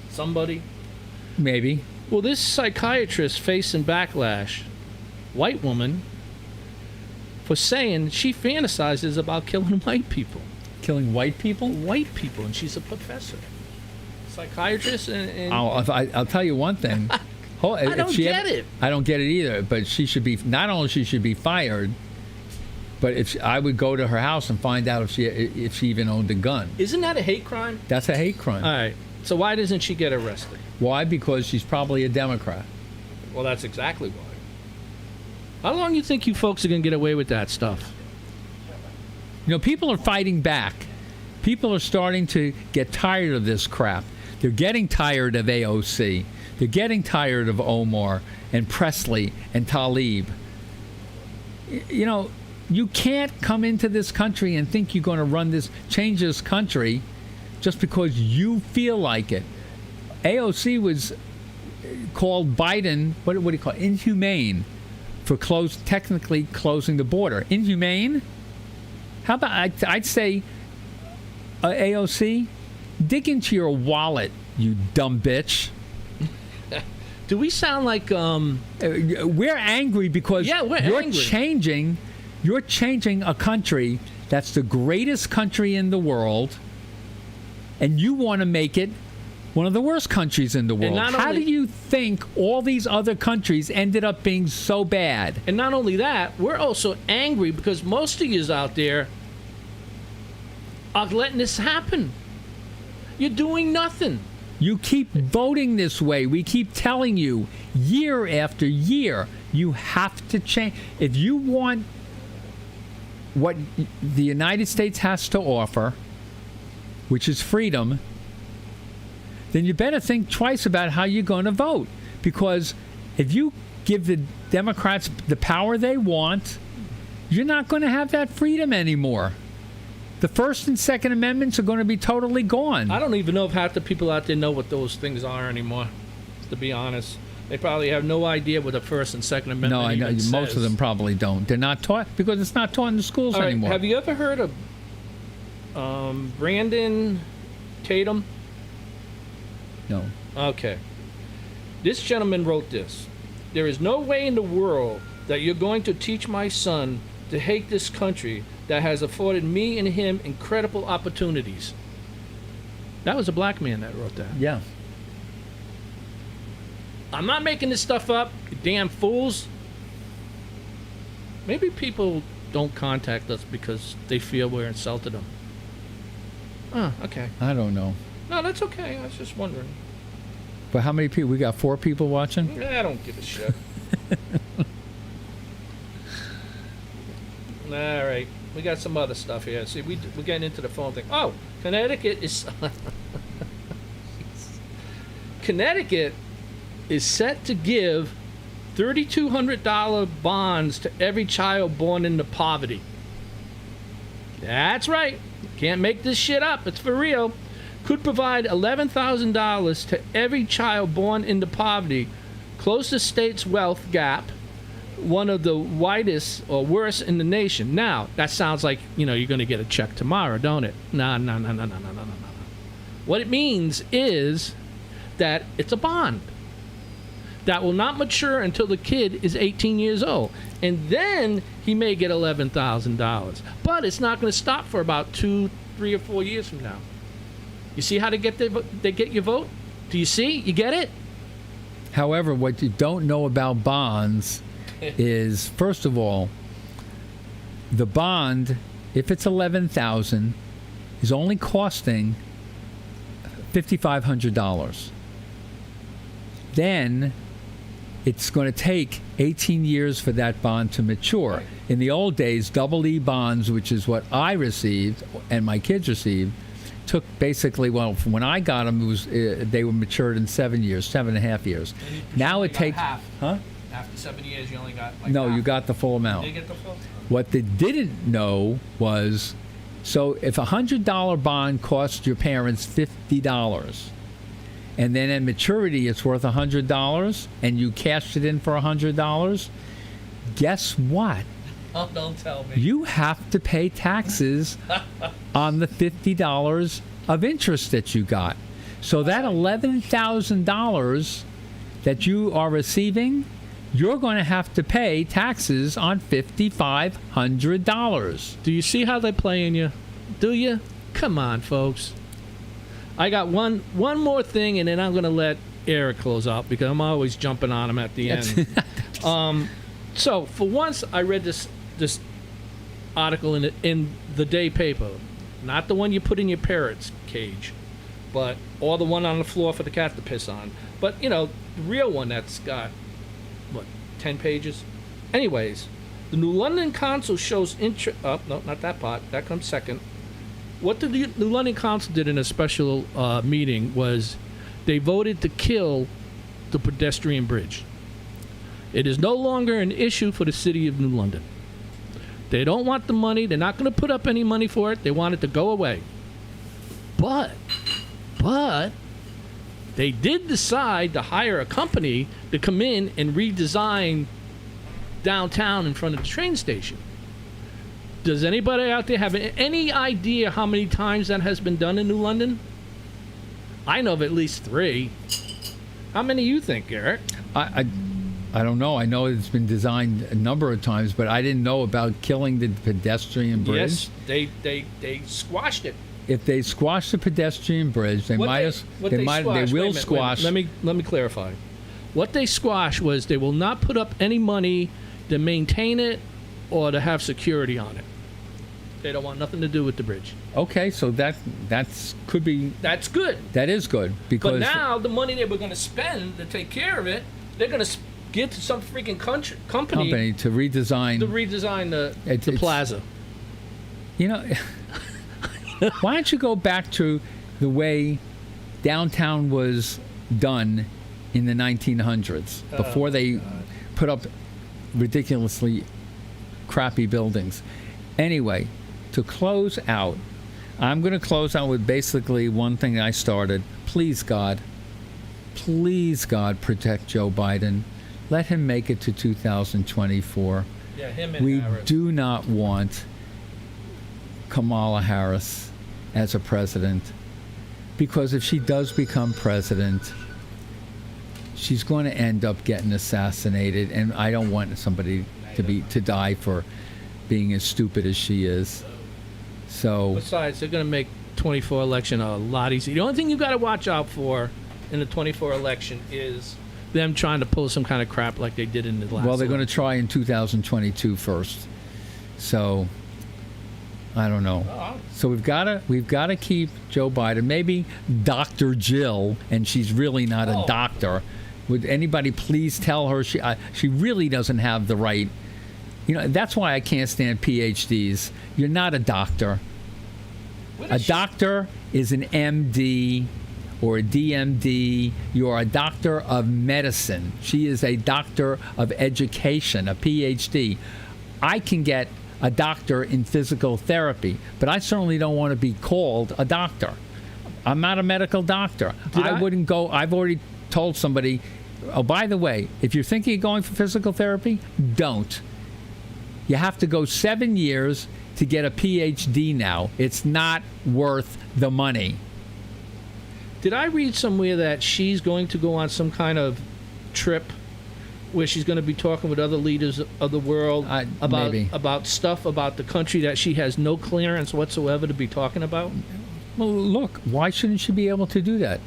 Somebody? Maybe. Well, this psychiatrist facing backlash, white woman, for saying she fantasizes about killing white people. Killing white people? White people, and she's a professor, psychiatrist, and I'll tell you one thing. I don't get it. I don't get it either. But she should be, not only she should be fired, but I would go to her house and find out if she even owned a gun. Isn't that a hate crime? That's a hate crime. All right. So why doesn't she get arrested? Why? Because she's probably a Democrat. Well, that's exactly why. How long you think you folks are going to get away with that stuff? You know, people are fighting back. People are starting to get tired of this crap. They're getting tired of AOC. They're getting tired of Omar and Presley and Tlaib. You know, you can't come into this country and think you're going to change this country just because you feel like it. AOC was called Biden, what do you call it? Inhumane for technically closing the border. Inhumane? How about, I'd say, AOC, dig into your wallet, you dumb bitch. Do we sound like we're angry because you're changing a country that's the greatest country in the world, and you want to make it one of the worst countries in the world. How do you think all these other countries ended up being so bad? And not only that, we're also angry because most of yous out there are letting this happen. You're doing nothing. You keep voting this way. We keep telling you year after year, you have to change. If you want what the United States has to offer, which is freedom, then you better think twice about how you're going to vote. Because if you give the Democrats the power they want, you're not going to have that freedom anymore. The First and Second Amendments are going to be totally gone. I don't even know if half the people out there know what those things are anymore, to be honest. They probably have no idea what the First and Second Amendment No, I know. says. Most of them probably don't. They're not taught because it's not taught in the schools All right, anymore. have you ever heard of Brandon Tatum? No. Okay. This gentleman wrote this. There is no way in the world that you're going to teach my son to hate this country that has afforded me and him incredible opportunities. That was a black man that wrote that. Yeah. I'm not making this stuff up, you damn fools. Maybe people don't contact us because they feel we're insulted them. Oh, okay. I don't know. No, that's okay. I was just wondering. But how many people? We got 4 people watching? I don't give a shit. All right. We got some other stuff here. See, we're getting into the phone thing. Oh, Connecticut is... Connecticut is set to give $3,200 bonds to every child born into poverty. That's right. Can't make this shit up. It's for real. Could provide $11,000 to every child born into poverty. Close the state's wealth gap, one of the widest or worst in the nation. Now, that sounds like, you're going to get a check tomorrow, don't it? No. What it means is that it's a bond that will not mature until the kid is 18 years old. And then he may get $11,000. But it's not going to stop for about 2, 3, or 4 years from now. You see how they get your vote? Do you see? You get it? However, what you don't know about bonds is, first of all, the bond, if it's $11,000, is only costing $5,500. Then it's going to take 18 years for that bond to mature. In the old days, double E bonds, which is what I received and my kids received, took basically, from when I got them, they were matured in 7 years, 7.5 years. Now it takes... half. Huh? After 7 years, you only got No, half. you got the full amount. Did you get the full? What they didn't know was, so if a $100 bond cost your parents $50, and then at maturity it's worth $100, and you cashed it in for $100, guess what? Oh, don't tell me. You have to pay taxes on the $50 of interest that you got. So that $11,000 that you are receiving, you're going to have to pay taxes on $5,500. Do you see how they're playing you? Do you? Come on, folks. I got one more thing, and then I'm going to let Eric close out because I'm always jumping on him at the end. So for once, I read this article in the day paper, not the one you put in your parrot's cage, or the one on the floor for the cat to piss on, but the real one that's got 10 pages. Anyways, the New London Council shows interest. Oh no, not that part. That comes second. What the New London Council did in a special meeting was they voted to kill the pedestrian bridge. It is no longer an issue for the city of New London. They don't want the money. They're not going to put up any money for it. They want it to go away. But they did decide to hire a company to come in and redesign downtown in front of the train station. Does anybody out there have any idea how many times that has been done in New London? I know of at least 3. How many you think, Eric? I don't know. I know it's been designed a number of times, but I didn't know about killing the pedestrian bridge. Yes, they squashed it. If they squash the pedestrian bridge, they will squash. Let me clarify. What they squashed was they will not put up any money to maintain it or to have security on it. They don't want nothing to do with the bridge. Okay, so that's could be. That's good. That is good because. But now the money they were going to spend to take care of it, they're going to give to some freaking company to redesign the plaza. Why don't you go back to the way downtown was done in the 1900s before they put up ridiculously crappy buildings? Anyway, to close out, I'm going to close out with basically one thing I started. Please, God, protect Joe Biden. Let him make it to 2024. Yeah, him and we Harris. do not want Kamala Harris as a president, because if she does become president, she's going to end up getting assassinated, and I don't want somebody to die for being as stupid as she is. So besides, they're going to make 24 election a lot easier. The only thing you got to watch out for in the 24 election is them trying to pull some kind of crap like they did in the last. Well, they're going to election. try in 2022 first. So I don't know. So we've got to keep Joe Biden. Maybe Dr. Jill, and she's really not a doctor. Would anybody please tell her she really doesn't have the right? That's why I can't stand PhDs. You're not a doctor. A doctor is an MD or a DMD. You're a doctor of medicine. She is a doctor of education, a PhD. I can get a doctor in physical therapy, but I certainly don't want to be called a doctor. I'm not a medical doctor. I wouldn't go. I've already told somebody, oh, by the way, if you're thinking of going for physical therapy, don't. You have to go 7 years to get a PhD now. It's not worth the money. Did I read somewhere that she's going to go on some kind of trip where she's going to be talking with other leaders of the world about stuff about the country that she has no clearance whatsoever to be talking about? Well, look, why shouldn't she be able to do that?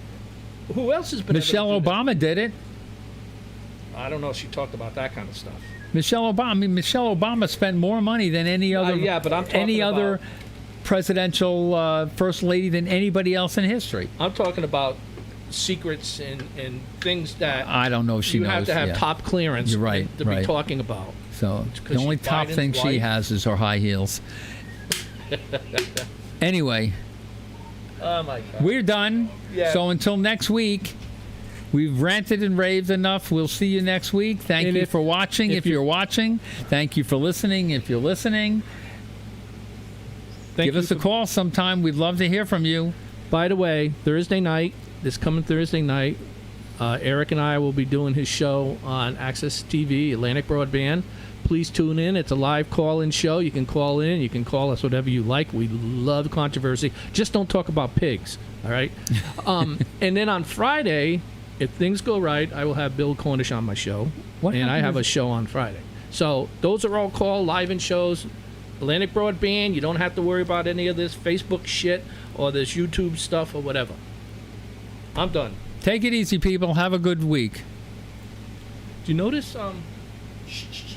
Who else has been Michelle able to do Obama did it. that? I don't know if she talked about that kind of stuff. Michelle Obama spent more money than any other but I'm talking other presidential first lady than anybody else in history. I'm talking about secrets and things that I don't know if she you knows. have to have top clearance You're right, to be talking about. So the only she's top Biden's thing she wife. has is her high heels. Anyway, Oh my God. we're done. Yeah. So until next week, we've ranted and raved enough. We'll see you next week. Thank And you if- for watching. If you're watching, thank you for listening. If you're listening, give us a call sometime. We'd love to hear from you. By the way, this coming Thursday night, Eric and I will be doing his show on Access TV, Atlantic Broadband. Please tune in. It's a live call-in show. You can call in. You can call us whatever you like. We love controversy. Just don't talk about pigs, all right? And then on Friday, if things go right, I will have Bill Cornish on my show. What and I happened have with- a show on Friday. So those are all called live-in shows. Atlantic Broadband, you don't have to worry about any of this Facebook shit or this YouTube stuff or whatever. I'm done. Take it easy, people. Have a good week. Do you notice? Shh, shh,